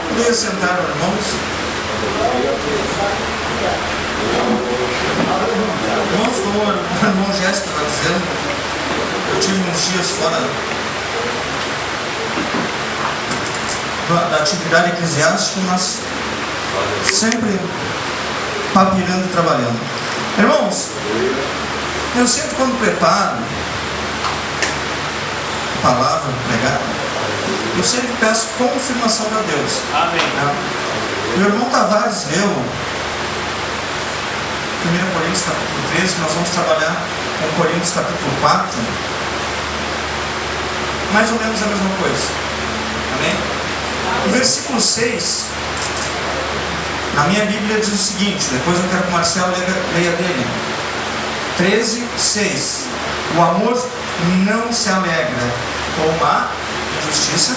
Poderia sentar, irmãos? Irmãos, como o irmão Jéssica estava dizendo, eu tive uns dias fora da atividade eclesiástica, mas sempre papirando e trabalhando. Irmãos, eu sempre quando preparo a palavra pregada, eu sempre peço confirmação para Deus. Amém. O irmão Tavares leu 1 Coríntios capítulo 13, que nós vamos trabalhar com Coríntios capítulo 4, mais ou menos a mesma coisa. Amém? O versículo 6, na minha Bíblia diz o seguinte, depois eu quero que o Marcelo leia dele. 13, 6. O amor não se alegra com a injustiça,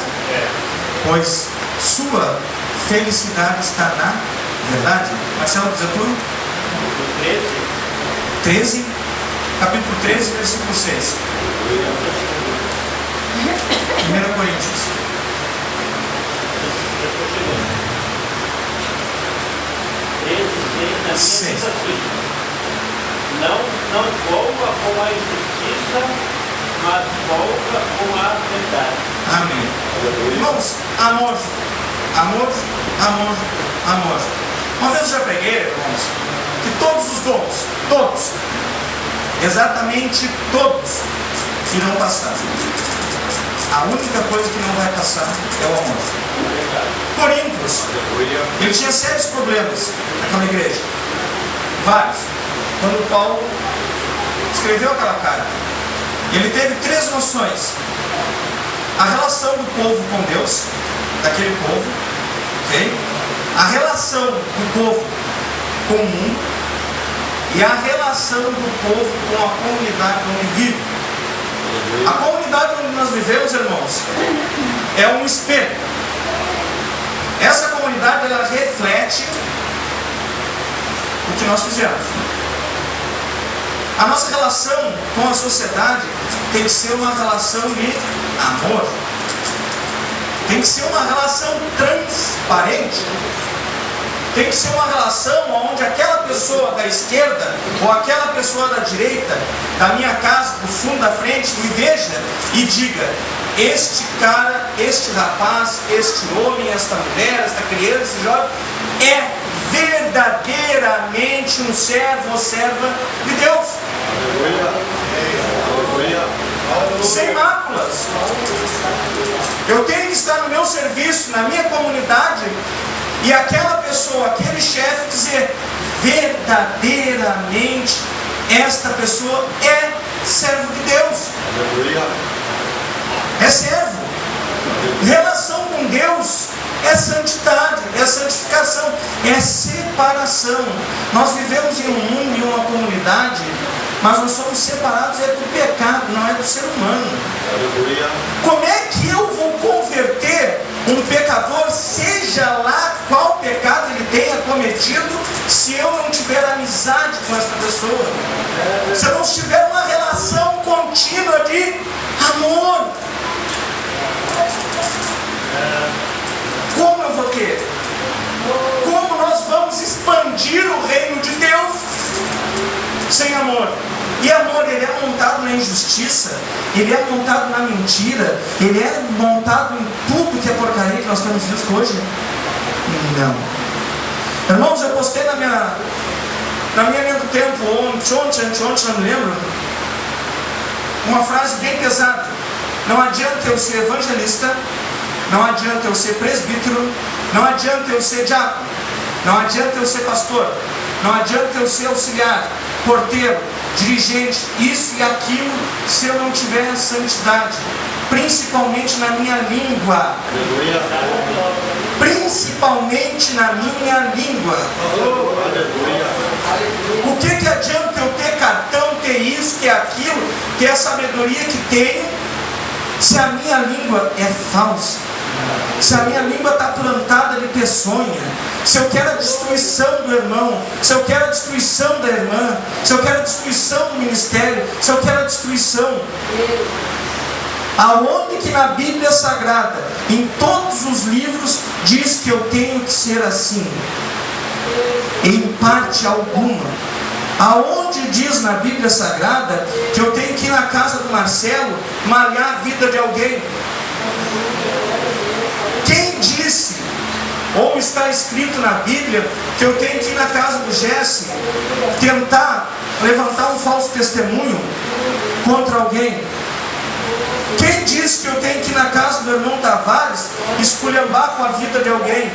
pois sua felicidade está na verdade. Marcelo, diz a tua? 13, capítulo 13, versículo 6. 1 Coríntios. Seis. Não folga com a injustiça, mas folga com a verdade. Amém. Irmãos, amor, amor, amor, amor. Uma vez eu já preguei, irmãos, que todos os dons, todos, exatamente todos, irão passar. A única coisa que não vai passar é o amor. Coríntios, ele tinha sérios problemas naquela igreja, vários. Quando Paulo escreveu aquela carta, ele teve 3 noções: a relação do povo com Deus, daquele povo, ok? A relação do povo com o mundo e a relação do povo com a comunidade onde vive. A comunidade onde nós vivemos, irmãos, é um espelho. Essa comunidade, ela reflete o que nós fizemos. A nossa relação com a sociedade tem que ser uma relação de amor. Tem que ser uma relação transparente. Tem que ser uma relação onde aquela pessoa da esquerda ou aquela pessoa da direita, da minha casa, do fundo, da frente, me veja e diga: este cara, este rapaz, este homem, esta mulher, esta criança, esse jovem é verdadeiramente um servo ou serva de Deus. Sem máculas. Eu tenho que estar no meu serviço, na minha comunidade, e aquela pessoa, aquele chefe dizer: verdadeiramente esta pessoa é servo de Deus. É servo. Relação com Deus é santidade, é santificação, é separação. Nós vivemos em um mundo, em uma comunidade, mas nós somos separados do pecado, não é do ser humano. Como é que eu vou converter um pecador, seja lá qual pecado ele tenha cometido, se eu não tiver amizade com essa pessoa? Se eu não tiver uma relação contínua de amor? Como eu vou ter? Como nós vamos expandir o reino de Deus sem amor? E amor, ele é montado na injustiça, ele é montado na mentira, ele é montado em tudo que é porcaria que nós temos visto hoje? Não. Irmãos, eu postei na minha linha do tempo, ontem, não me lembro, uma frase bem pesada: não adianta eu ser evangelista, não adianta eu ser presbítero, não adianta eu ser diácono, não adianta eu ser pastor, não adianta eu ser auxiliar, porteiro, dirigente, isso e aquilo, se eu não tiver santidade, principalmente na minha língua. Principalmente na minha língua. O que adianta eu ter cartão, ter isso, ter aquilo, ter a sabedoria que tenho, se a minha língua é falsa? Se a minha língua está plantada de peçonha, se eu quero a destruição do irmão, se eu quero a destruição da irmã, se eu quero a destruição do ministério, se eu quero a destruição. Aonde que na Bíblia Sagrada, em todos os livros, diz que eu tenho que ser assim? Em parte alguma. Aonde diz na Bíblia Sagrada que eu tenho que ir na casa do Marcelo malhar a vida de alguém? Quem disse, ou está escrito na Bíblia, que eu tenho que ir na casa do Jesse tentar levantar um falso testemunho contra alguém? Quem disse que eu tenho que ir na casa do irmão Tavares esculhambar com a vida de alguém?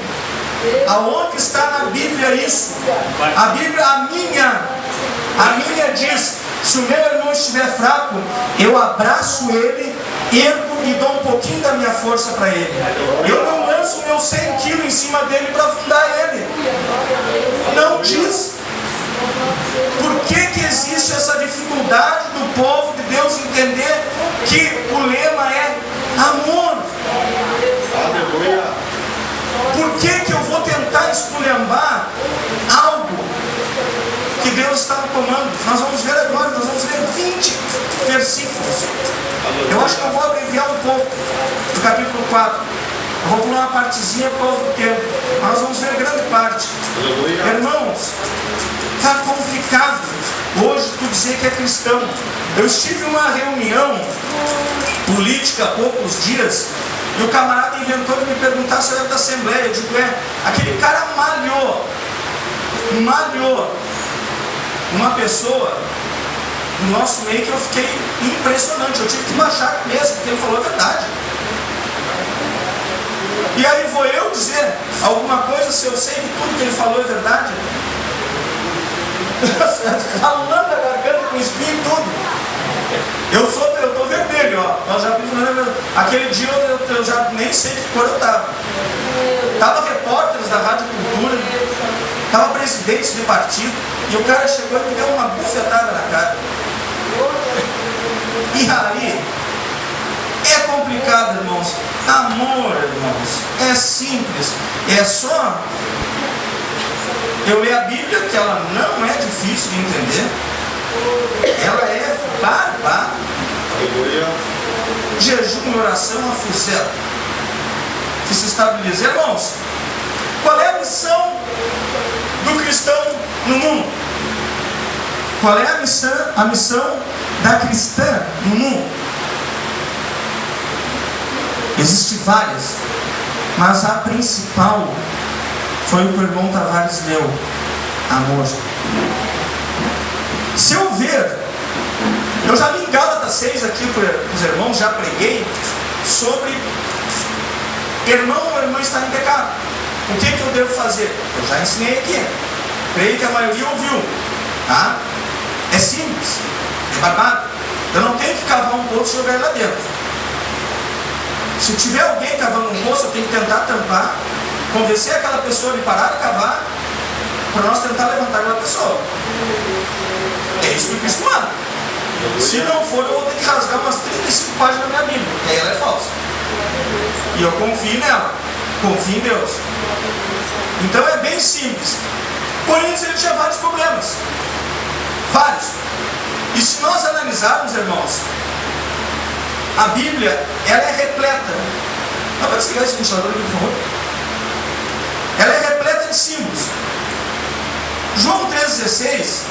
Aonde está na Bíblia isso? A Bíblia, a minha diz: se o meu irmão estiver fraco, eu abraço ele, ergo e dou um pouquinho da minha força para ele. Eu não lanço meus 100 quilos em cima dele para afundar ele. Não diz. Por que existe essa dificuldade do povo de Deus entender que o lema é amor? Por que eu vou tentar esculhambar algo que Deus está no comando? Nós vamos ver agora, nós vamos ler 20 versículos. Eu acho que eu vou abreviar um pouco do capítulo 4. Eu vou pular uma partezinha por causa do tempo. Nós vamos ver grande parte. Irmãos, está complicado hoje tu dizer que é cristão. Eu estive em uma reunião política há poucos dias e o camarada inventou de me perguntar se eu era da Assembleia. Eu digo, aquele cara malhou uma pessoa do nosso meio que eu fiquei impressionante. Eu tive que baixar a cabeça, porque ele falou a verdade. E aí vou eu dizer alguma coisa se eu sei que tudo que ele falou é verdade? Calando a garganta com espinho e tudo. Eu estou vermelho, ó. Nós já, aquele dia eu já nem sei que cor eu estava. Estava repórteres da Rádio Cultura, estava presidente de partido, e o cara chegou e me deu uma bufetada na cara. E aí, é complicado, irmãos. Amor, irmãos, é simples. É só eu ler a Bíblia, que ela não é difícil de entender. Ela é bárbara. Jejum e oração a fuzel que se estabiliza. Irmãos, qual é a missão do cristão no mundo? Qual é a missão da cristã no mundo? Existem várias, mas a principal foi o que o irmão Tavares leu: amor. Se eu ver, eu já li em Gálatas 6 aqui para os irmãos, já preguei sobre irmão ou irmã está em pecado. O que eu devo fazer? Eu já ensinei aqui. Creio que a maioria ouviu. Tá? É simples, é barbado. Eu não tenho que cavar um poço e jogar ele lá dentro. Se tiver alguém cavando um poço, eu tenho que tentar tampar, convencer aquela pessoa de parar de cavar, para nós tentar levantar aquela pessoa. É isso que Cristo manda. Se não for, eu vou ter que rasgar umas 35 páginas da minha Bíblia, porque aí ela é falsa. E eu confio nela, confio em Deus. Então é bem simples. Coríntios, ele tinha vários problemas. Vários. E se nós analisarmos, irmãos, a Bíblia, ela é repleta. Não, vai desligar esse ventilador aqui, por favor. Ela é repleta de símbolos. João 3,16,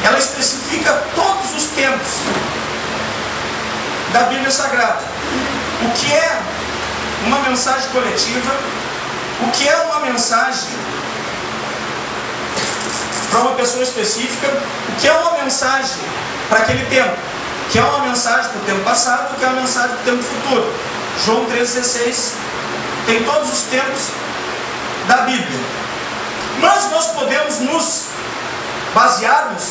ela especifica todos os tempos da Bíblia Sagrada. O que é uma mensagem coletiva, o que é uma mensagem para uma pessoa específica, o que é uma mensagem para aquele tempo, o que é uma mensagem para o tempo passado, o que é uma mensagem para o tempo futuro. João 3,16 tem todos os tempos da Bíblia. Mas nós podemos nos basearmos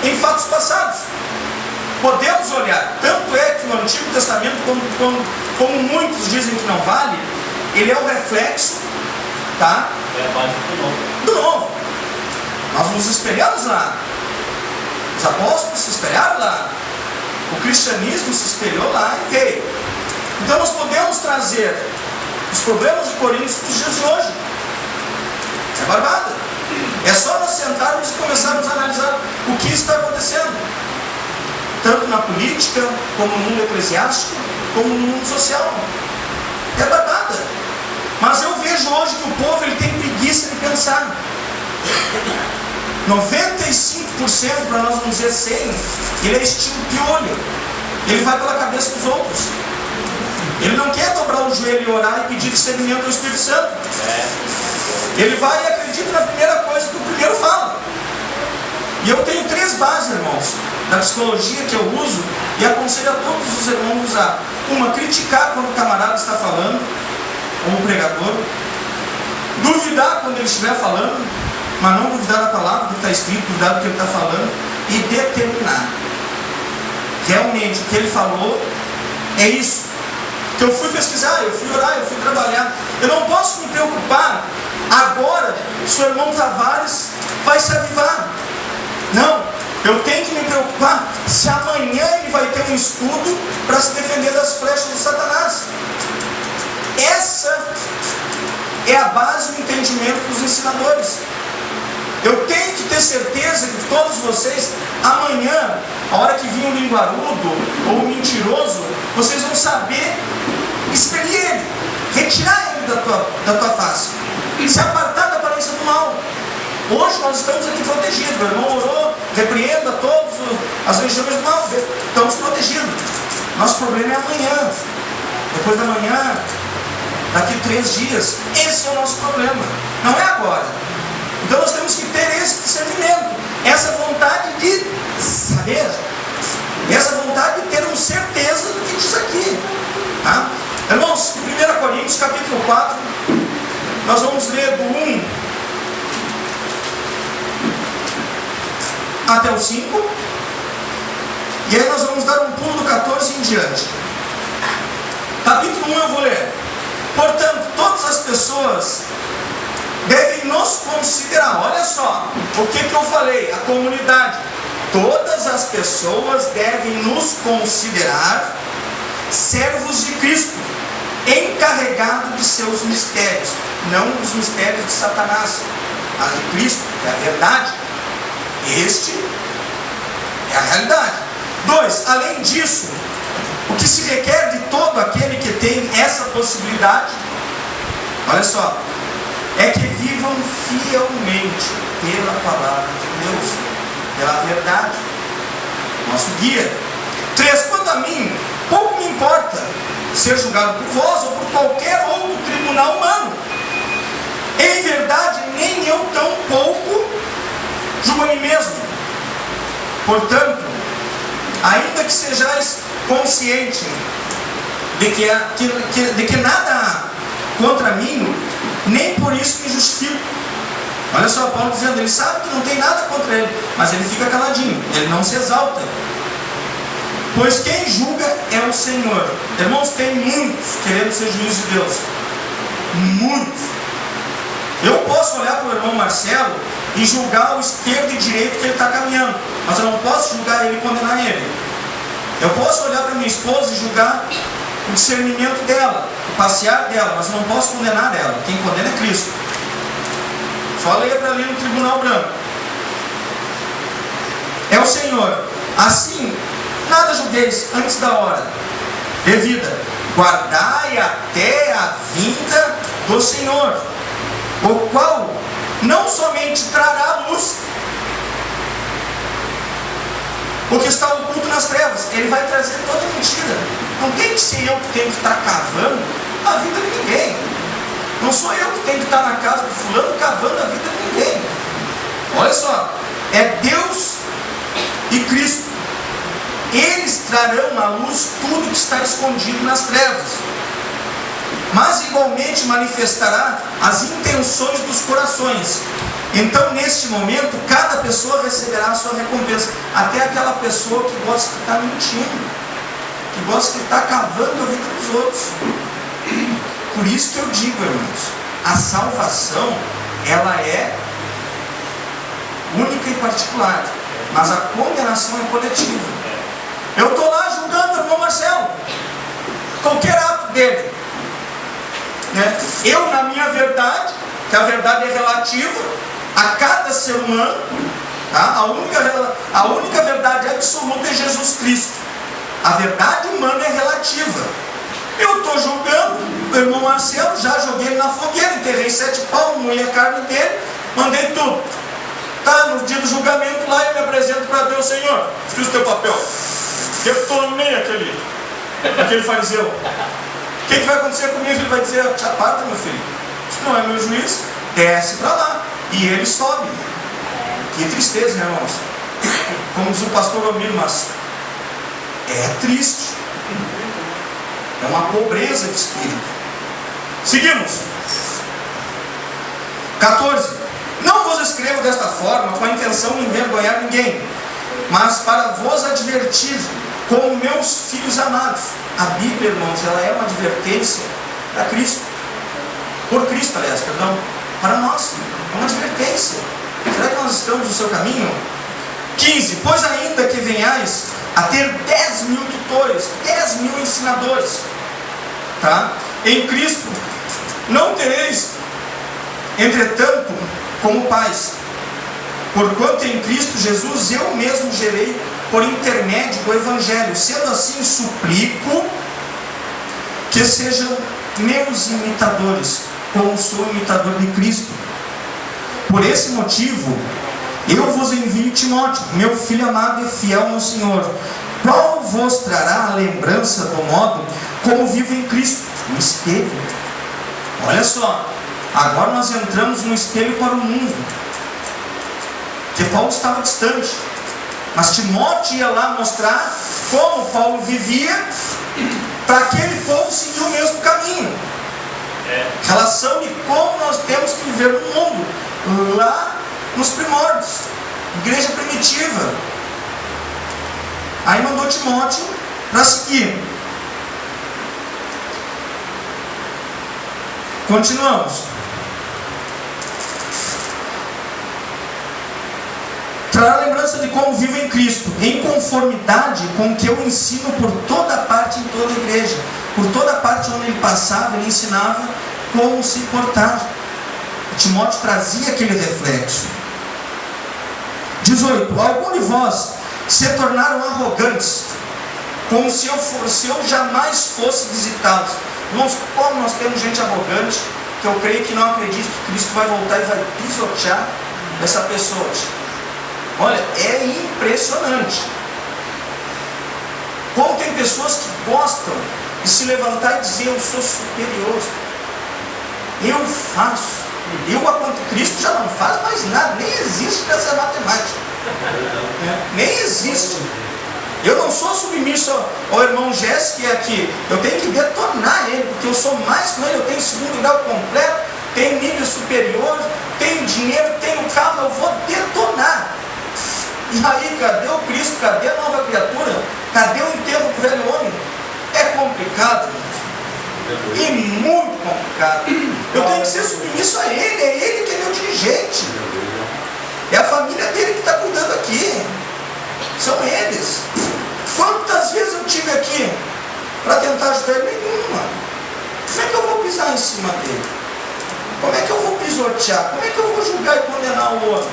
em fatos passados. Podemos olhar. Tanto é que o Antigo Testamento, como muitos dizem que não vale, ele é o reflexo, tá? Do Novo. Nós nos espelhamos lá. Os apóstolos se espelharam lá. O cristianismo se espelhou lá e veio. Então nós podemos trazer os problemas de Coríntios para os dias de hoje. É barbada. É só nós sentarmos e começarmos a analisar o que está acontecendo, tanto na política, como no mundo eclesiástico, como no mundo social. É barbada. Mas eu vejo hoje que o povo ele tem preguiça de pensar. 95%, para nós não dizer 100%, ele é estilo piolho. Ele vai pela cabeça dos outros. Ele não quer dobrar o joelho e orar e pedir discernimento ao Espírito Santo. Ele vai e acredita na primeira coisa que o primeiro fala. E eu tenho 3 bases, irmãos, da psicologia que eu uso e aconselho a todos os irmãos a usar. Uma, criticar quando o camarada está falando, ou o pregador. Duvidar quando ele estiver falando, mas não duvidar da palavra, do que está escrito, duvidar do que ele está falando. E determinar. Realmente, o que ele falou é isso. Que eu fui pesquisar, eu fui orar, eu fui trabalhar. Eu não posso me preocupar agora se o irmão Tavares vai se avivar. Não, eu tenho que me preocupar se amanhã ele vai ter um escudo para se defender das flechas de Satanás. Essa é a base do entendimento dos ensinadores. Eu tenho que ter certeza que todos vocês, amanhã, a hora que vir um linguarudo ou um mentiroso, vocês vão saber expelir ele, retirar ele da tua face, se apartar da aparência do mal. Hoje nós estamos aqui protegidos. O irmão orou, repreenda todas as legiões do mal, estamos protegidos. Nosso problema é amanhã, depois da manhã, daqui 3 dias. Esse é o nosso problema, não é agora. Então nós temos que ter esse discernimento, essa vontade de saber, essa vontade de ter uma certeza do que diz aqui, tá? Irmãos, em 1 Coríntios capítulo 4, nós vamos ler do 1 até o 5, e aí nós vamos dar um pulo do 14 em diante. Capítulo 1 eu vou ler. Portanto, todas as pessoas devem nos considerar. Olha só, o que eu falei? A comunidade. Todas as pessoas devem nos considerar servos de Cristo, encarregados de seus mistérios, não dos mistérios de Satanás, mas de Cristo, que é a verdade. Este é a realidade. 2. Além disso, o que se requer de todo aquele que tem essa possibilidade, olha só, é que vivam fielmente pela palavra de Deus, pela verdade, nosso guia. 3. Quanto a mim, pouco me importa ser julgado por vós ou por qualquer outro tribunal humano. Em verdade, nem eu tão pouco julgo a mim mesmo. Portanto, ainda que sejais consciente de que nada há contra mim, nem por isso me justifico. Olha só, Paulo dizendo, ele sabe que não tem nada contra ele, mas ele fica caladinho, ele não se exalta. Pois quem julga é o Senhor. Irmãos, tem muitos querendo ser juiz de Deus. Muitos. Eu posso olhar para o irmão Marcelo e julgar o esquerdo e direito que ele está caminhando, mas eu não posso julgar ele e condenar ele. Eu posso olhar para minha esposa e julgar o discernimento dela, o passear dela, mas eu não posso condenar ela. Quem condena é Cristo. Só leia para ali no tribunal branco. É o Senhor. Assim, nada julgueis antes da hora devida. Guardai até a vinda do Senhor, o qual não somente trará luz o que está oculto nas trevas, ele vai trazer toda mentira. Não tem que ser eu que tenho que estar cavando a vida de ninguém. Não sou eu que tenho que estar na casa do fulano cavando a vida de ninguém. Olha só, é Deus e Cristo. Eles trarão à luz tudo que está escondido nas trevas, mas igualmente manifestará as intenções dos corações. Então, neste momento, cada pessoa receberá a sua recompensa. Até aquela pessoa que gosta de estar mentindo, que gosta de estar cavando a vida dos outros. Por isso que eu digo, irmãos, a salvação, ela é única e particular, mas a condenação é coletiva. Eu estou lá julgando o irmão Marcelo, qualquer ato dele, né? Eu, na minha verdade, que a verdade é relativa a cada ser humano, tá? A única verdade absoluta é Jesus Cristo. A verdade humana é relativa. Eu estou julgando o irmão Marcelo, já joguei ele na fogueira, enterrei 7 palmos, moí a carne dele, mandei tudo. Tá, no dia do julgamento lá, eu me apresento para Deus: Senhor, fiz o teu papel. Detonei aquele fariseu. O que vai acontecer comigo? Ele vai dizer: te aparta, meu filho, não é meu juiz, desce para lá. E ele sobe. Que tristeza, né, irmãos? Como diz o pastor Omir, mas é triste. É uma pobreza de espírito. Seguimos. 14. Não vos escrevo desta forma com a intenção de envergonhar ninguém, mas para vos advertir como meus filhos amados. A Bíblia, irmãos, ela é uma advertência para Cristo. Por Cristo, aliás, perdão. Para nós. É uma advertência. Será que nós estamos no seu caminho? 15. Pois ainda que venhais a ter 10.000 tutores, 10.000 ensinadores, tá? Em Cristo, não tereis, entretanto, como pais, porquanto em Cristo Jesus eu mesmo gerei por intermédio do Evangelho. Sendo assim, suplico que sejam meus imitadores, como sou imitador de Cristo. Por esse motivo, eu vos envio Timóteo, meu filho amado e fiel no Senhor, qual vos trará a lembrança do modo como vivo em Cristo, no espelho. Olha só, agora nós entramos no espelho para o mundo, porque Paulo estava distante, mas Timóteo ia lá mostrar como Paulo vivia, para aquele povo seguir o mesmo caminho. Relação de como nós temos que viver no mundo, lá nos primórdios, igreja primitiva. Aí mandou Timóteo para seguir. Continuamos. Trará lembrança de como vivo em Cristo, em conformidade com o que eu ensino por toda parte, em toda a igreja. Por toda parte onde ele passava, ele ensinava como se portar. Timóteo trazia aquele reflexo. 18. Algum de vós se tornaram arrogantes, como se eu jamais fosse visitá-los. Irmãos, como nós temos gente arrogante, que eu creio que não acredita que Cristo vai voltar e vai pisotear essa pessoa. Olha, é impressionante. Como tem pessoas que gostam de se levantar e dizer: eu sou superior, eu faço. Cristo já não faz mais nada, nem existe nessa matemática. Nem existe. Eu não sou submisso ao irmão Jéssica, que é aqui. Eu tenho que detonar ele, porque eu sou mais com ele. Eu tenho segundo grau completo, tenho nível superior, tenho dinheiro, tenho carro, eu vou detonar. E aí, cadê o Cristo? Cadê a nova criatura? Cadê o enterro do velho homem? É complicado, e muito complicado. Eu tenho que ser submisso a ele. É ele que é meu dirigente, é a família dele que está cuidando aqui, são eles. Quantas vezes eu estive aqui para tentar ajudar ele? Nenhuma. Como é que eu vou pisar em cima dele? Como é que eu vou pisotear? Como é que eu vou julgar e condenar o outro?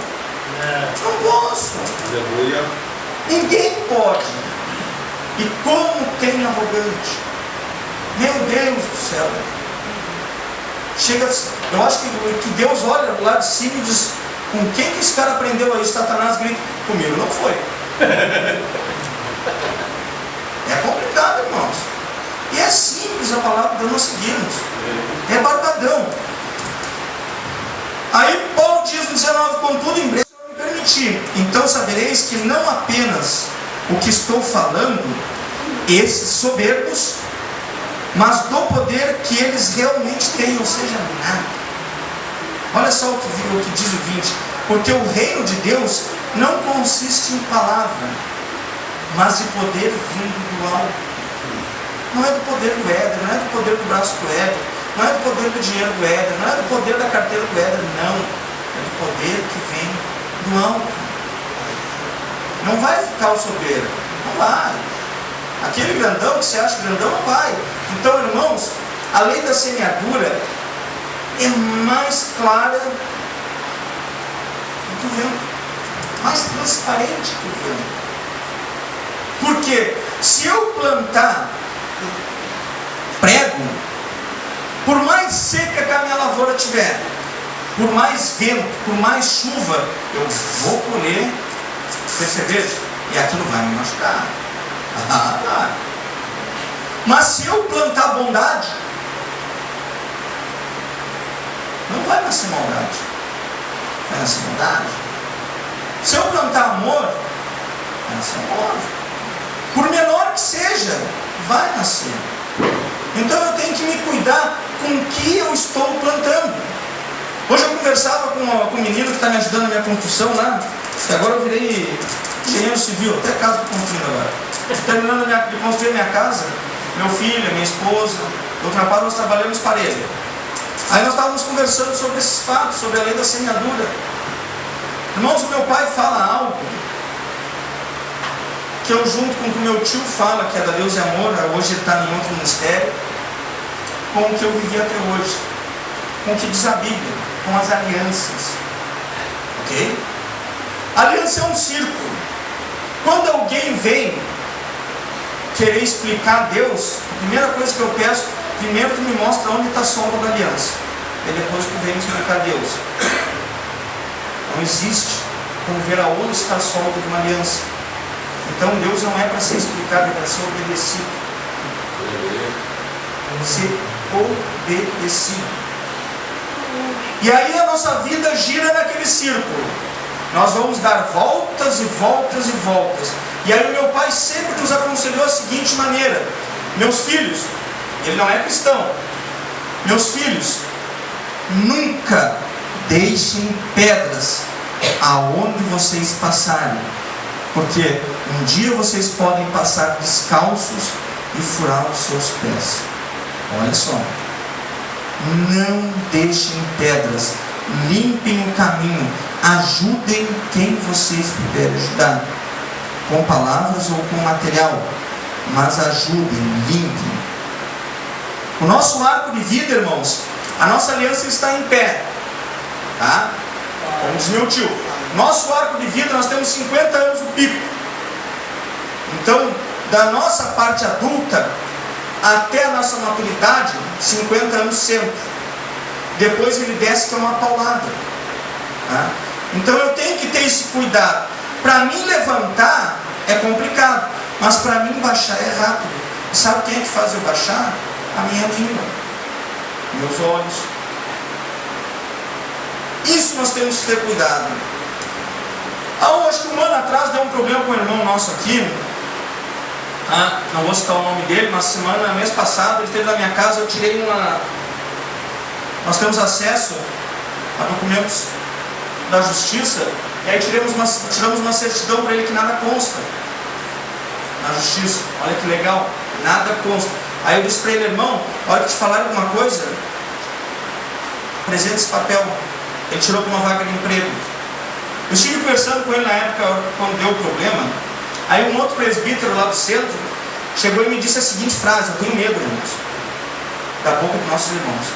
Não posso. Ninguém pode. E como tem arrogante, meu Deus do céu. Chega, eu acho que Deus olha do lado de cima e diz: com quem que esse cara aprendeu aí? Satanás grita: comigo não foi. É complicado, irmãos. E é simples a palavra de nós seguirmos. É barbadão. Aí Paulo diz no 19: contudo, em breve eu me permitir. Então sabereis que não apenas o que estou falando, esses soberbos, mas do poder que eles realmente têm, ou seja, nada. Olha só o que diz o 20: porque o reino de Deus não consiste em palavra, mas de poder vindo do alto. Não é do poder do Éder, não é do poder do braço do Éder, não é do poder do dinheiro do Éder, não é do poder da carteira do Éder, não. É do poder que vem do alto. Não vai ficar o soberbo, não vai. Aquele grandão que você acha grandão, não vai. Então, irmãos, a lei da semeadura é mais clara do que o vento, mais transparente que o vento. Porque se eu plantar prego, por mais seca que a minha lavoura tiver, por mais vento, por mais chuva, eu vou colher cerveja, e aquilo vai me machucar. Mas se eu plantar bondade, não vai nascer maldade, vai nascer bondade. Se eu plantar amor, vai nascer amor. Por menor que seja, vai nascer. Então eu tenho que me cuidar com o que eu estou plantando. Hoje eu conversava com um menino que está me ajudando na minha construção lá, que agora eu virei engenheiro civil, até casa estou construindo agora. Terminando de construir a minha casa, meu filho, minha esposa, do outro rapaz, nós trabalhamos parelho. Aí nós estávamos conversando sobre esses fatos, sobre a lei da semeadura. Irmãos, o meu pai fala algo que eu, junto com o que o meu tio fala, que é da Deus e Amor, hoje ele está em outro ministério, com o que eu vivi até hoje, com o que diz a Bíblia, com as alianças. Ok? Aliança é um círculo. Quando alguém vem querer explicar Deus, a primeira coisa que eu peço, primeiro tu me mostra onde está a sombra da aliança, e depois tu vem me explicar Deus. Não existe como ver aonde está a sombra de uma aliança. Então Deus não é para ser explicado, é para ser obedecido. Ser obedecido. E aí a nossa vida gira naquele círculo. Nós vamos dar voltas e voltas e voltas. E aí o meu pai sempre nos aconselhou a seguinte maneira: meus filhos, ele não é cristão, meus filhos, nunca deixem pedras aonde vocês passarem, porque um dia vocês podem passar descalços e furar os seus pés. Olha só, não deixem pedras, limpem o caminho, ajudem quem vocês puderem ajudar, com palavras ou com material, mas ajudem, limpem. O nosso arco de vida, irmãos, a nossa aliança está em pé, tá? Como diz meu tio, nosso arco de vida, nós temos 50 anos o pico. Então, da nossa parte adulta até a nossa maturidade, 50 anos sempre. Depois ele desce que é uma paulada, tá? Então eu tenho que ter esse cuidado. Para mim levantar é complicado, mas para mim baixar é rápido. E sabe quem é que faz eu baixar? A minha língua, meus olhos. Isso nós temos que ter cuidado. Acho que um ano atrás deu um problema com o irmão nosso aqui. Não vou citar o nome dele, mas mês passado ele esteve na minha casa. Eu tirei nós temos acesso a documentos da justiça, e aí tiramos uma certidão para ele que nada consta na justiça. Olha que legal, nada consta. Aí eu disse para ele: irmão, olha, que te falaram alguma coisa, apresenta esse papel. Ele tirou para uma vaga de emprego. Eu estive conversando com ele na época, quando deu o problema. Aí um outro presbítero lá do centro chegou e me disse a seguinte frase: eu tenho medo, irmãos, da boca dos nossos irmãos.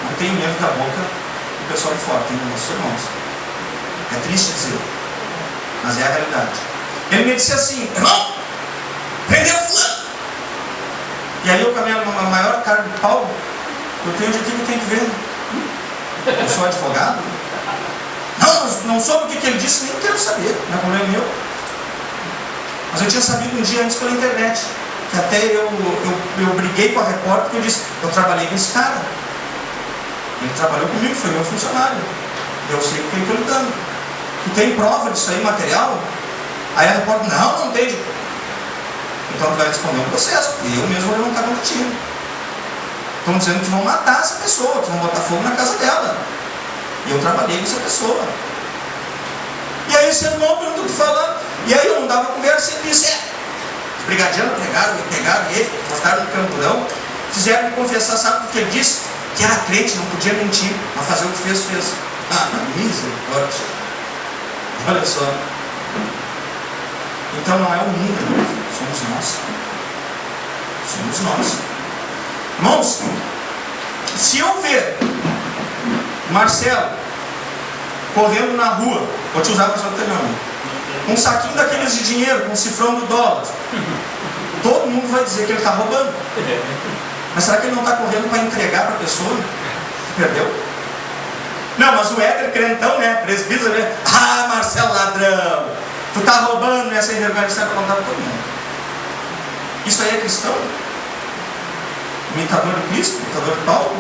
Não tenho medo da boca do pessoal de fora, tenho dos nossos irmãos. É triste dizer, mas é a realidade. Ele me disse assim: irmão, prendeu fulano. E aí eu, com a minha maior cara de pau, eu tenho de que eu tenho que ver. Eu sou advogado. Não soube o que ele disse, nem quero saber, não é problema meu. Mas eu tinha sabido um dia antes pela internet, que até eu briguei com a repórter, porque eu disse: eu trabalhei com esse cara, ele trabalhou comigo, foi meu funcionário, eu sei com quem estou lidando. Tu tem prova disso aí, material? Aí a repórter: não tem. Então tu vai responder um processo, e eu mesmo vou levantar contra ti. Estão dizendo que vão matar essa pessoa, que vão botar fogo na casa dela. E eu trabalhei com essa pessoa. E aí esse irmão perguntou o que falar. E aí eu não dava conversa, e ele disse: os brigadianos pegaram ele, botaram no camburão, fizeram ele confessar. Sabe o que ele disse? Que era crente, não podia mentir, mas fazer o que fez. Misericórdia. Olha só. Então não é o mundo, somos nós. Somos nós. Irmãos, se eu ver Marcelo correndo na rua, vou te usar para o teu nome, um saquinho daqueles de dinheiro, com um cifrão do dólar, todo mundo vai dizer que ele está roubando. Mas será que ele não está correndo para entregar para a pessoa que perdeu? Não, mas o Éder crentão, né? Presbítero, né? Ah, Marcelo ladrão, tu tá roubando, né? Sem vergonha, sai para contar para todo mundo. Isso aí é cristão? Imitador de Cristo? Imitador de Paulo?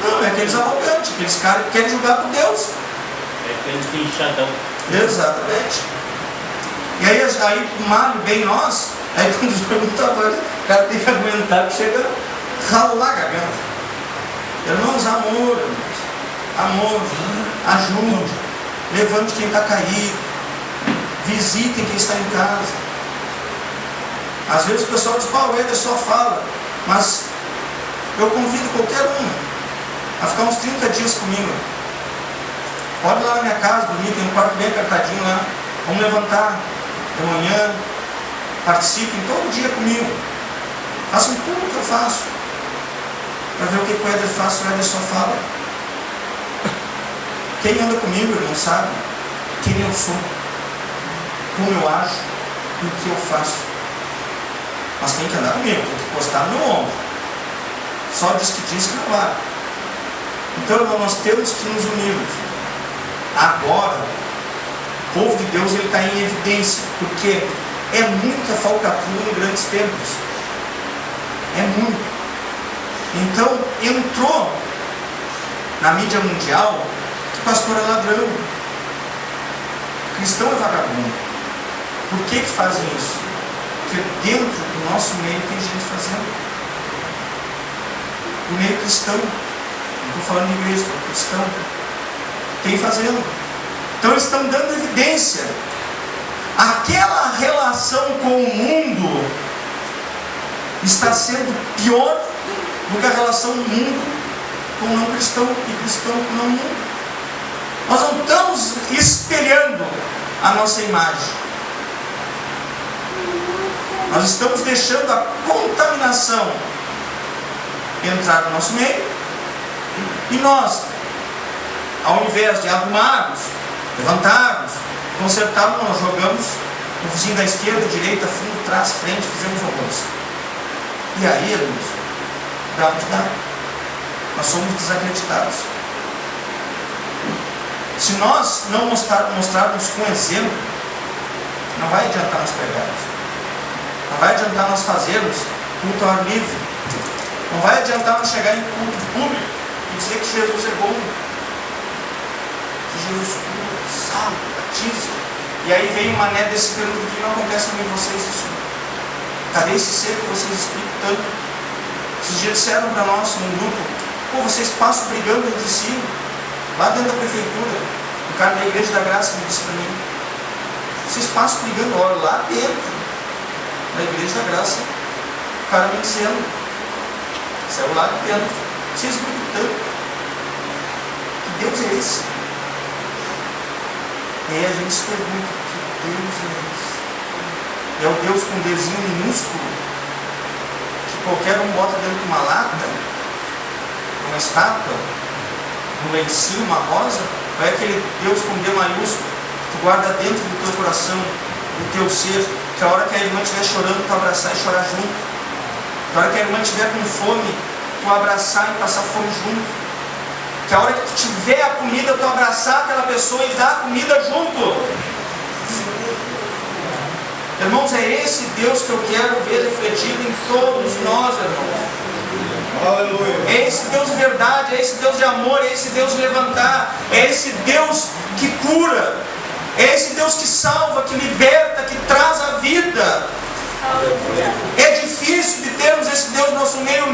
Não, é aqueles arrogantes, aqueles caras que querem julgar por Deus. É aquele fechadão. Exatamente. E aí malho bem nós, aí quando os perguntadores, o cara tem que aguentar que chega a ralar a garganta. Irmãos, amor, irmãos. Amor, ajude, levante quem está caído, visitem quem está em casa. Às vezes o pessoal diz, o Éder só fala, mas eu convido qualquer um a ficar uns 30 dias comigo. Pode ir lá na minha casa, dormir, tem um quarto bem apertadinho lá. Vamos levantar de manhã, participem todo dia comigo. Façam tudo o que eu faço. Para ver o que o Éder faz, o Éder só fala. Quem anda comigo, irmão, sabe quem eu sou, como eu acho e o que eu faço. Mas tem que andar comigo, tem que encostar no meu ombro. Só diz que não vai. Então, irmão, nós temos que nos unirmos. Agora, o povo de Deus está em evidência, porque é muita falcatrua em grandes templos. É muito. Então, entrou na mídia mundial que pastor é ladrão, cristão é vagabundo. Por que fazem isso? Porque dentro do nosso meio tem gente fazendo. Do meio cristão, não estou falando de igreja, estou cristão, tem fazendo. Então eles estão dando evidência. Aquela relação com o mundo está sendo pior do que a relação do mundo com o não cristão e cristão com o não mundo. Nós não estamos espelhando a nossa imagem. Nós estamos deixando a contaminação entrar no nosso meio. E nós, ao invés de arrumarmos, levantarmos, consertarmos, nós jogamos o vizinho da esquerda, direita, fundo, trás, frente, fizemos horrores. E aí, irmãos, dá onde dá. Nós somos desacreditados. Se nós não mostrarmos com exemplo, não vai adiantar nós pregarmos. Não vai adiantar nós fazermos culto ao ar livre. Não vai adiantar nós chegar em culto público e dizer que Jesus é bom. Que Jesus cura, salva, batiza. E aí vem um mané desse período que não acontece com vocês isso. Cadê esse ser que vocês explicam tanto? Esses dias disseram para nós, num grupo, vocês passam brigando entre si. Lá dentro da prefeitura, o cara da Igreja da Graça me disse para mim, vocês passam brigando, olha, lá dentro da Igreja da Graça, o cara me dizendo, saiu lá de dentro, vocês brigam tanto, que Deus é esse? E aí a gente se pergunta, que Deus é esse? É o Deus com um desenho minúsculo, que qualquer um bota dentro de uma lata, uma estátua, um lencinho, uma rosa, ou é aquele Deus com D maiúsculo, que tu guarda dentro do teu coração, do teu ser, que a hora que a irmã estiver chorando, tu abraçar e chorar junto, que a hora que a irmã estiver com fome, tu abraçar e passar fome junto, que a hora que tu tiver a comida, tu abraçar aquela pessoa e dar a comida junto. Irmãos, é esse Deus que eu quero ver refletido em todos nós, irmãos. É esse Deus de verdade, é esse Deus de amor, é esse Deus de levantar, é esse Deus que cura, é esse Deus que salva, que liberta, que traz a vida. É difícil de termos esse Deus no nosso meio?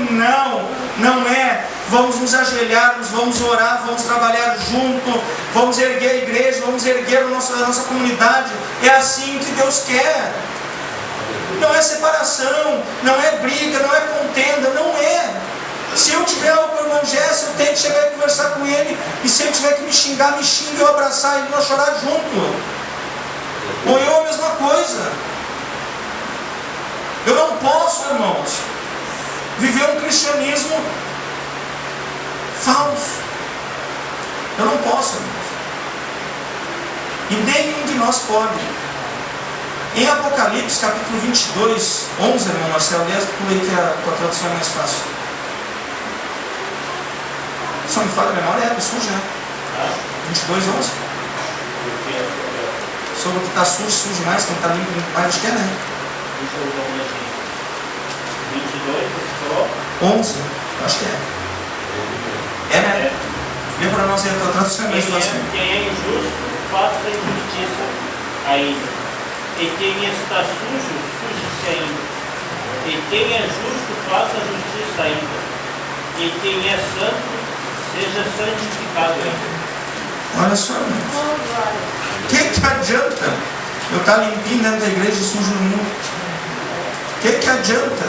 Não é. Vamos nos ajoelharmos, vamos orar, vamos trabalhar junto, vamos erguer a igreja, vamos erguer a nossa comunidade. É assim que Deus quer. Não é separação, não é briga, não é contenda, não é. Se eu tiver algo com o irmão Jesse, eu tenho que chegar e conversar com ele. E se ele tiver que me xingar, me xinga, eu abraçar ele e nós chorar junto. Ou eu a mesma coisa. Eu não posso, irmãos, viver um cristianismo falso. Eu não posso, irmãos. E nenhum de nós pode. Em Apocalipse, capítulo 22, 11, irmão Marcelo, aliás, por aí que a tua tradução é mais fácil. Só me falha a memória, é sujo, né? 22:11. Sobre o que está sujo, sujo mais, quem está limpo, limpo mais, acho que é, né? 11, acho que é. É, né? Lê para nós aí a tua tradução mais fácil. Quem é injusto, faça injustiça ainda. E quem está sujo, suje-se ainda. E quem é justo, faça justiça ainda. E quem é santo, seja santificado ainda. Olha só, irmãos. O que adianta eu estar limpinho dentro da igreja e sujo no mundo? O que adianta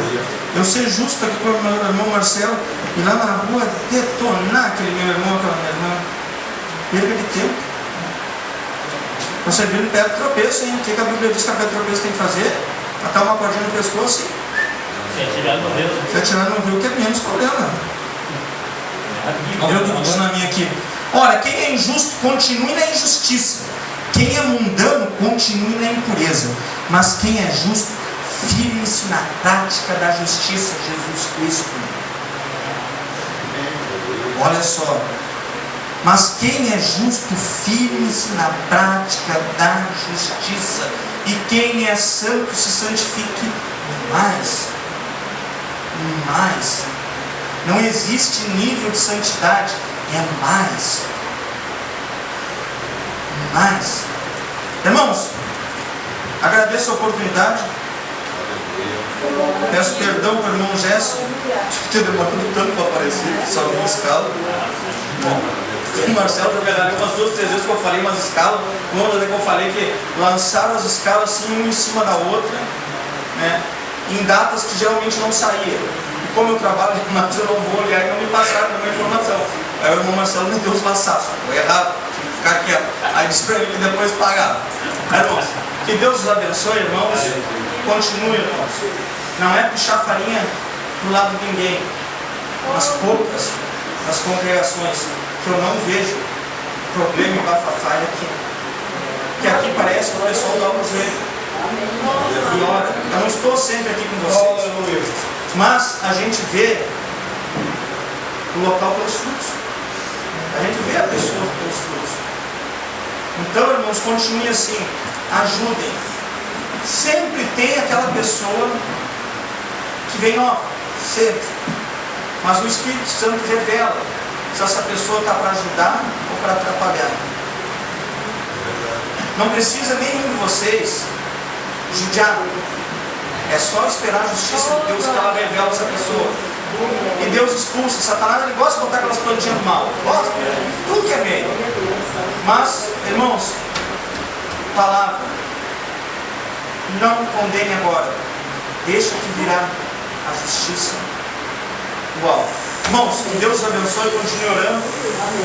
eu ser justo aqui com o meu irmão Marcelo e lá na rua detonar aquele meu irmão, aquela minha irmã? Perda de tempo. Você viu no pé do tropeço, hein? O que a Bíblia diz que a pé do tropeço tem que fazer? Atar uma cordinha no pescoço e atirar no rio. Se atirar no rio, que é menos problema. Olha o que diz na minha aqui. Ora, quem é injusto, continue na injustiça. Quem é mundano, continue na impureza. Mas quem é justo, firme-se na prática da justiça, Jesus Cristo. Olha só. Mas quem é justo, firme-se na prática da justiça. E quem é santo, se santifique mais. Mais. Não existe nível de santidade. É mais. Mais. Irmãos, agradeço a oportunidade. Peço perdão para o irmão Gerson, de ter demorado tanto para aparecer, só vi escala. O Marcelo já pegaram umas 2, 3 vezes que eu falei umas escalas. Uma vez que eu falei que lançaram as escalas assim, uma em cima da outra, né, em datas que geralmente não saíam. E como eu trabalho, mas eu não vou olhar e não me passaram nenhuma informação. Aí o irmão Marcelo me deu os laçados. Foi errado, tinha que ficar quieto. Aí disse para ele que depois pagava. Irmãos, que Deus os abençoe, irmãos. Continue, irmãos. Não é puxar farinha do lado de ninguém. Mas poucas das congregações que eu não vejo problema em bafafá é aqui. Que aqui parece que o pessoal dá o jeito. E ora, eu não estou sempre aqui com vocês. Mas a gente vê o local pelos frutos. A gente vê a pessoa pelos frutos. Então, irmãos, continue assim. Ajudem. Sempre tem aquela pessoa que vem nova. Sempre. Mas o Espírito Santo revela se essa pessoa está para ajudar ou para atrapalhar. Não precisa nenhum de vocês judiar. É só esperar a justiça de Deus que ela revela essa pessoa. E Deus expulsa. Satanás, ele gosta de botar aquelas plantinhas do mal. Gosta. Tudo que é meio. Mas, irmãos, palavra. Não condene agora. Deixa que virá a justiça do alto. Irmãos, que Deus os abençoe. Continue orando.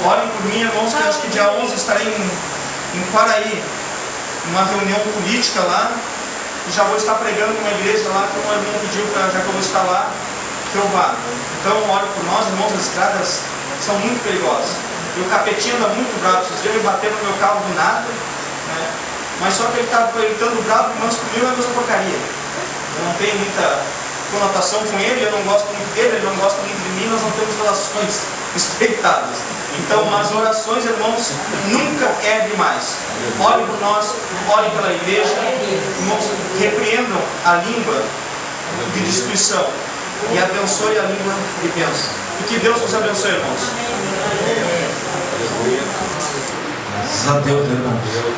Orem por mim, irmãos, que acho que dia 11 estarei em Quaraí, numa reunião política lá. E já vou estar pregando numa igreja lá, que um irmão pediu, já que eu vou estar lá, que eu vá. Então, ore por nós, irmãos, as estradas são muito perigosas. E o capetinho anda muito bravo. Vocês viram ele bater no meu carro do nada, né? Mas só que ele estando bravo, irmãos, comigo é a mesma porcaria. Eu não tenho muita conotação com ele, eu não gosto muito dele, ele não gosta muito de mim, nós não temos relações respeitáveis. Então, as orações, irmãos, nunca é demais. Ore por nós, ore pela igreja, irmãos, repreendam a língua de destruição e abençoe a língua de bênção. E que Deus nos abençoe, irmãos. Graças a Deus, irmãos.